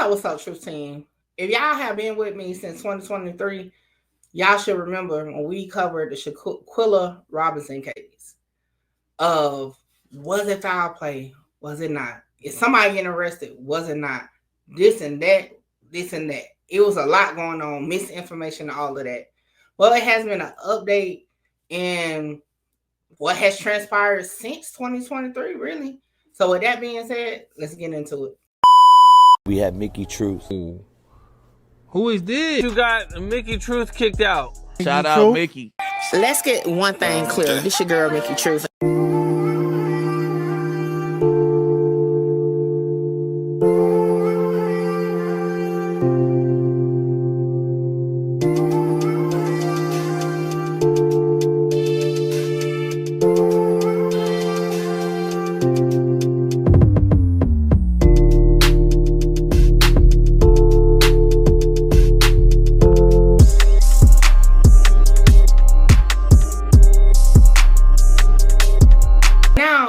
So what's up, Truth Team? If y'all have been with me since 2023, y'all should remember when we covered the Shanquella Robinson case of was it foul play? Was it not? Is somebody getting arrested? Was it not? This and that, this and that. It was a lot going on, misinformation, all of that. Well, it has been an update in what has transpired since 2023, really. So with that being said, let's get into it. We have Mickey Truth. Who is this? You got Mickey Truth kicked out. Shout out Mickey. Let's get one thing clear. This your girl, Mickey Truth.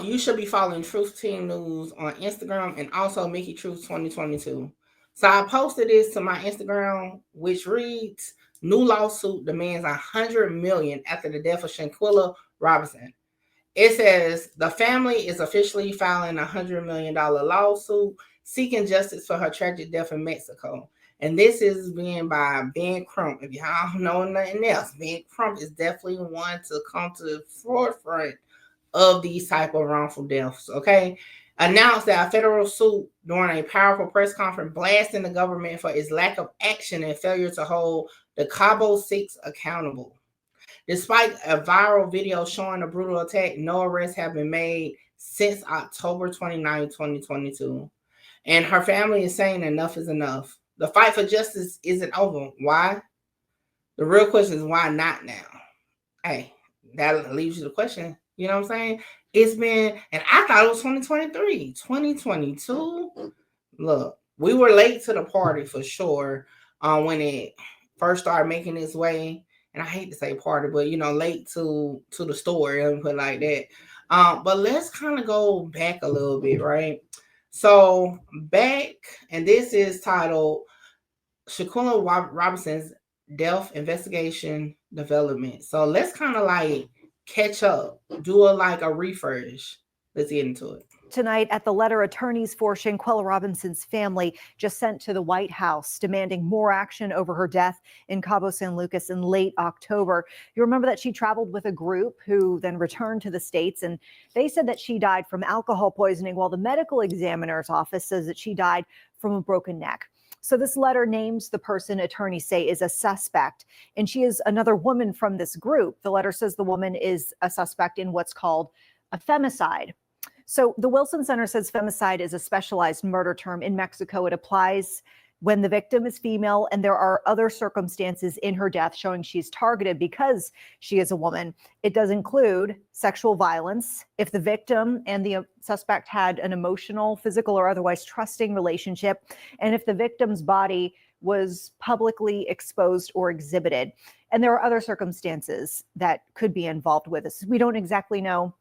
You should be following Truth Team News on Instagram and also Mickey Truth 2022. So I posted this to my Instagram, which reads, new lawsuit demands $100 million after the death of Shanquella Robinson. It says the family is officially filing a $100 million lawsuit seeking justice for her tragic death in Mexico. And this is being by Ben Crump. If y'all don't know nothing else, Ben Crump is definitely one to come to the forefront of these type of wrongful deaths, okay? Announced that a federal suit during a powerful press conference blasting the government for its lack of action and failure to hold the Cabo Six accountable. Despite a viral video showing a brutal attack, no arrests have been made since October 29, 2022. And her family is saying enough is enough. The fight for justice isn't over. Why? The real question is why not now? Hey, that leaves you the question. You know what I'm saying? It's been, and I thought it was 2023, 2022. Look, we were late to the party for sure when it first started making its way. And I hate to say party, but late to the story and put like that. But let's kind of go back a little bit, right? So back, and this is titled Shanquella Robinson's Death Investigation Development. So let's kind of like catch up, do a refresh. Let's get into it. Tonight at the letter attorneys for Shanquella Robinson's family just sent to the White House demanding more action over her death in Cabo San Lucas in late October. You remember that she traveled with a group who then returned to the States, and they said that she died from alcohol poisoning, while the medical examiner's office says that she died from a broken neck. So this letter names the person attorneys say is a suspect, and she is another woman from this group. The letter says the woman is a suspect in what's called a femicide. So the Wilson Center says femicide is a specialized murder term in Mexico. It applies when the victim is female and there are other circumstances in her death showing she's targeted because she is a woman. It does include sexual violence if the victim and the suspect had an emotional, physical, or otherwise trusting relationship, and if the victim's body was publicly exposed or exhibited. And there are other circumstances that could be involved with this. We don't exactly know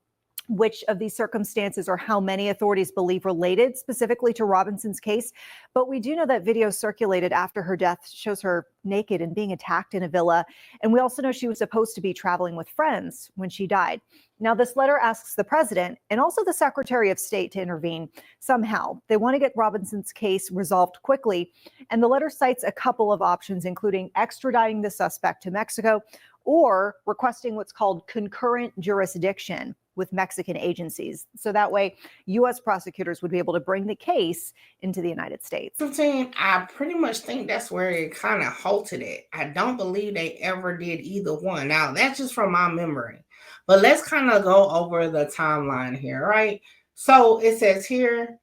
which of these circumstances or how many authorities believe related specifically to Robinson's case. But we do know that video circulated after her death shows her naked and being attacked in a villa. And we also know she was supposed to be traveling with friends when she died. Now, this letter asks the president and also the Secretary of State to intervene somehow. They want to get Robinson's case resolved quickly. And the letter cites a couple of options, including extraditing the suspect to Mexico or requesting what's called concurrent jurisdiction with Mexican agencies. So that way, U.S. prosecutors would be able to bring the case into the United States. I pretty much think that's where it kind of halted at. I don't believe they ever did either one. Now, that's just from my memory. But let's kind of go over the timeline here, right? So it says here,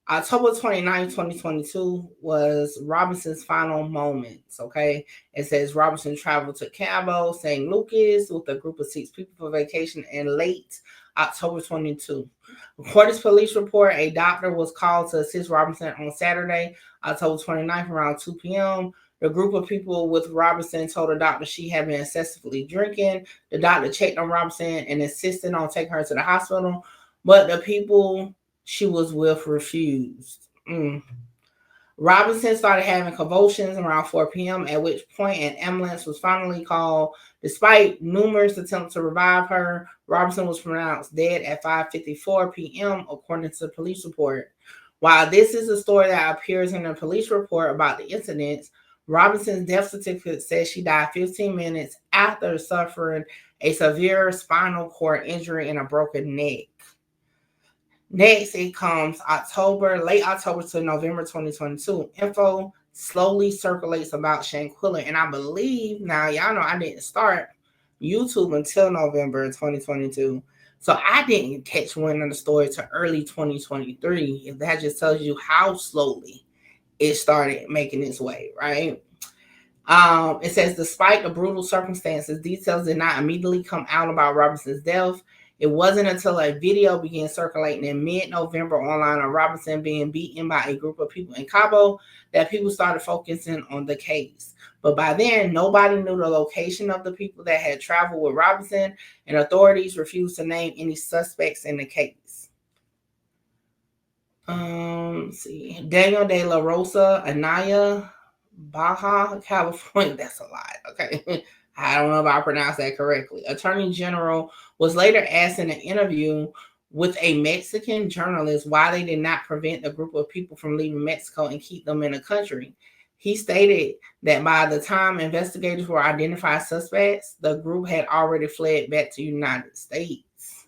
October 29, 2022 was Robinson's final moments, okay? It says Robinson traveled to Cabo San Lucas with a group of 6 people for vacation in late October 22. According to police report, a doctor was called to assist Robinson on Saturday, October 29th around 2 p.m. The group of people with Robinson told the doctor she had been excessively drinking. The doctor checked on Robinson and insisted on taking her to the hospital, but the people she was with refused. Robinson started having convulsions around 4 p.m., at which point an ambulance was finally called. Despite numerous attempts to revive her, Robinson was pronounced dead at 5:54 p.m., according to the police report. While this is a story that appears in the police report about the incidents, Robinson's death certificate says she died 15 minutes after suffering a severe spinal cord injury and a broken neck. Next, it comes late October to November 2022. Info slowly circulates about Shanquella, and I believe now, y'all know I didn't start YouTube until November 2022. So I didn't catch one of the stories to early 2023. If that just tells you how slowly it started making its way, right? It says, despite the brutal circumstances, details did not immediately come out about Robinson's death. It wasn't until a video began circulating in mid-November online of Robinson being beaten by a group of people in Cabo that people started focusing on the case. But by then, nobody knew the location of the people that had traveled with Robinson, and authorities refused to name any suspects in the case. Let's see. Daniel de la Rosa, Anaya, Baja, California. That's a lot. Okay. I don't know if I pronounced that correctly. Attorney General was later asked in an interview with a Mexican journalist why they did not prevent a group of people from leaving Mexico and keep them in the country. He stated that by the time investigators were identified suspects, the group had already fled back to the United States.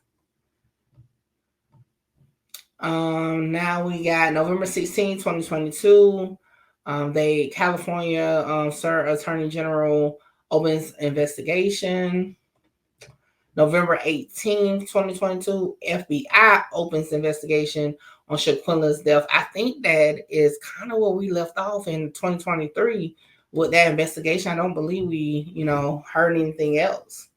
Now we got November 16, 2022. California Attorney General opens investigation. November 18, 2022, FBI opens investigation on Shanquella's death. I think that is kind of what we left off in 2023 with that investigation. I don't believe we, heard anything else.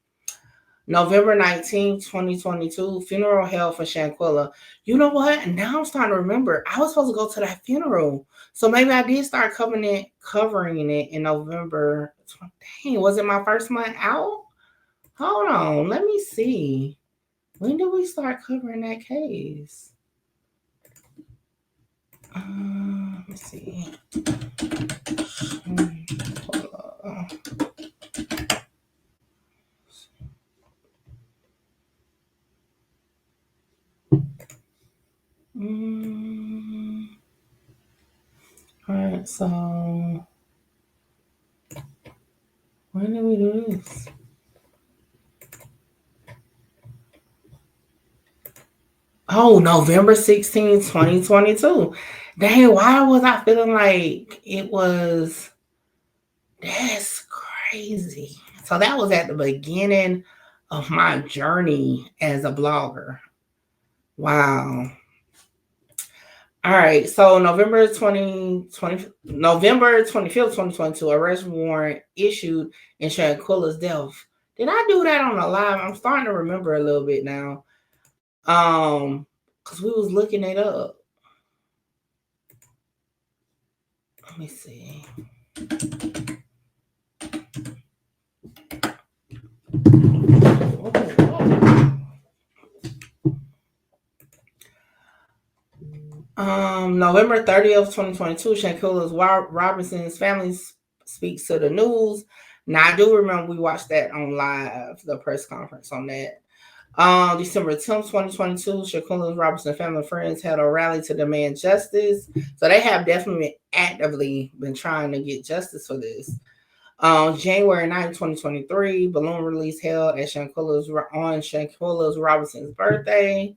November 19, 2022, funeral held for Shanquella. You know what? Now I'm starting to remember. I was supposed to go to that funeral. So maybe I did start covering it in November. Dang, was it my first month out? Hold on. Let me see. When did we start covering that case? Let me see. All right, so when did we do this? Oh, November 16, 2022. Dang, why was I feeling like it was? That's crazy. So that was at the beginning of my journey as a blogger. Wow. All right, so November 25th, 2022, arrest warrant issued in Shanquella's death. Did I do that on the live? I'm starting to remember a little bit now. Because we was looking it up. Let me see. November 30th, 2022, Shanquella Robinson's family speaks to the news. Now, I do remember we watched that on live, the press conference on that. December 10th, 2022, Shanquella Robinson family and friends held a rally to demand justice. So they have definitely actively been trying to get justice for this. January 9th, 2023, balloon release held at Shanquella Robinson's birthday.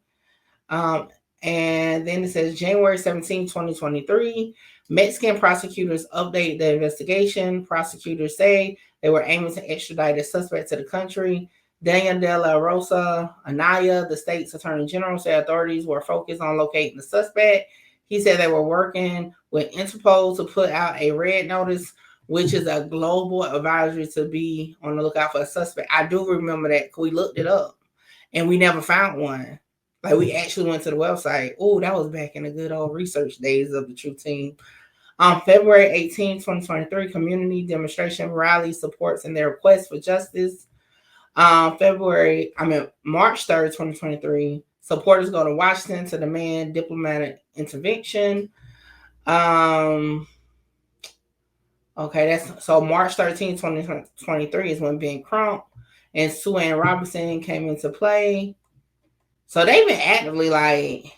And then it says January 17, 2023, Mexican prosecutors update the investigation. Prosecutors say they were aiming to extradite a suspect to the country. Daniel de la Rosa, Anaya, the state's attorney general, said authorities were focused on locating the suspect. He said they were working with Interpol to put out a red notice, which is a global advisory to be on the lookout for a suspect. I do remember that because we looked it up and we never found one. Like, we actually went to the website. Oh, that was back in the good old research days of the Truth Team. On February 18, 2023, community demonstration rally supports in their request for justice. March 3rd, 2023, supporters go to Washington to demand diplomatic intervention. Okay, that's so March 13, 2023 is when Ben Crump and Sue Ann Robinson came into play. So they've been actively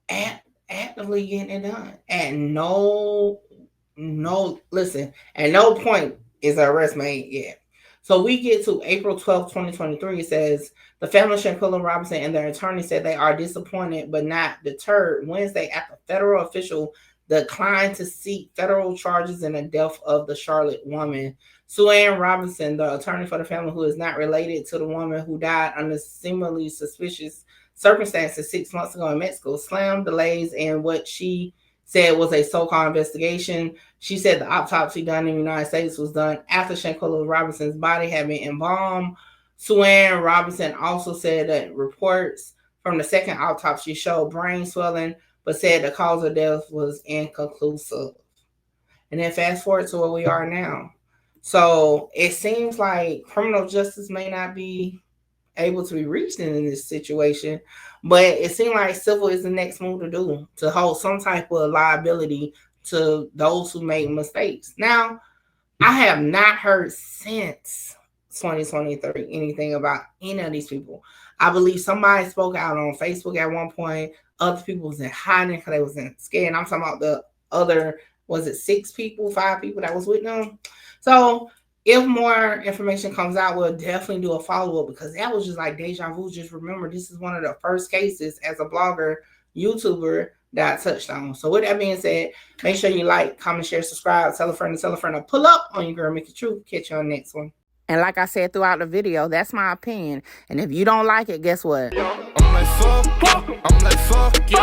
actively getting it done. And listen, at no point is an arrest made yet. So we get to April 12th, 2023. It says the family of Shanquella Robinson and their attorney said they are disappointed but not deterred Wednesday after federal official declined to seek federal charges in the death of the Charlotte woman. Sue Ann Robinson, the attorney for the family, who is not related to the woman who died under similarly suspicious circumstances 6 months ago in Mexico, slammed delays in what she said was a so-called investigation. She said the autopsy done in the United States was done after Shanquella Robinson's body had been embalmed. Sue Ann Robinson also said that reports from the second autopsy showed brain swelling, but said the cause of death was inconclusive. And then fast forward to where we are now. So it seems like criminal justice may not be able to be reached in this situation, but it seems like civil is the next move to do, to hold some type of liability to those who made mistakes. Now, I have not heard since 2023 anything about any of these people. I believe somebody spoke out on Facebook at one point. Other people was in hiding because they was scared. I'm talking about the other, was it 5 people that was with them? So if more information comes out, we'll definitely do a follow-up, because that was just like deja vu. Just remember, this is one of the first cases as a blogger, YouTuber that I touched on. So with that being said, make sure you like, comment, share, subscribe, tell a friend to pull up on your girl, Mickey Truth. Catch you on the next one. And like I said throughout the video, that's my opinion. And if you don't like it, guess what? I'm like, fuck you.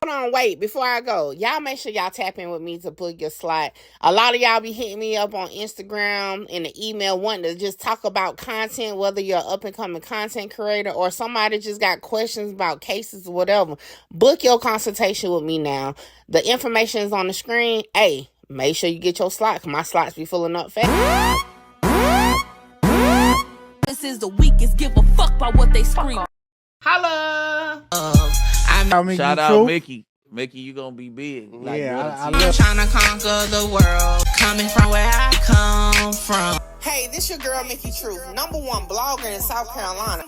Hold on, wait, before I go, y'all make sure y'all tap in with me to book your slot. A lot of y'all be hitting me up on Instagram and the email wanting to just talk about content, whether you're an up-and-coming content creator or somebody just got questions about cases or whatever. Book your consultation with me now. The information is on the screen. Hey, make sure you get your slot, because my slots be filling up fast. This is the weakest, give a fuck about what they scream. Holla! Shout out Mickey. Mickey, you gonna be big. Like, yeah, I'm trying to conquer the world, coming from where I come from. Hey, this your girl, Mickey Truth, #1 blogger in South Carolina.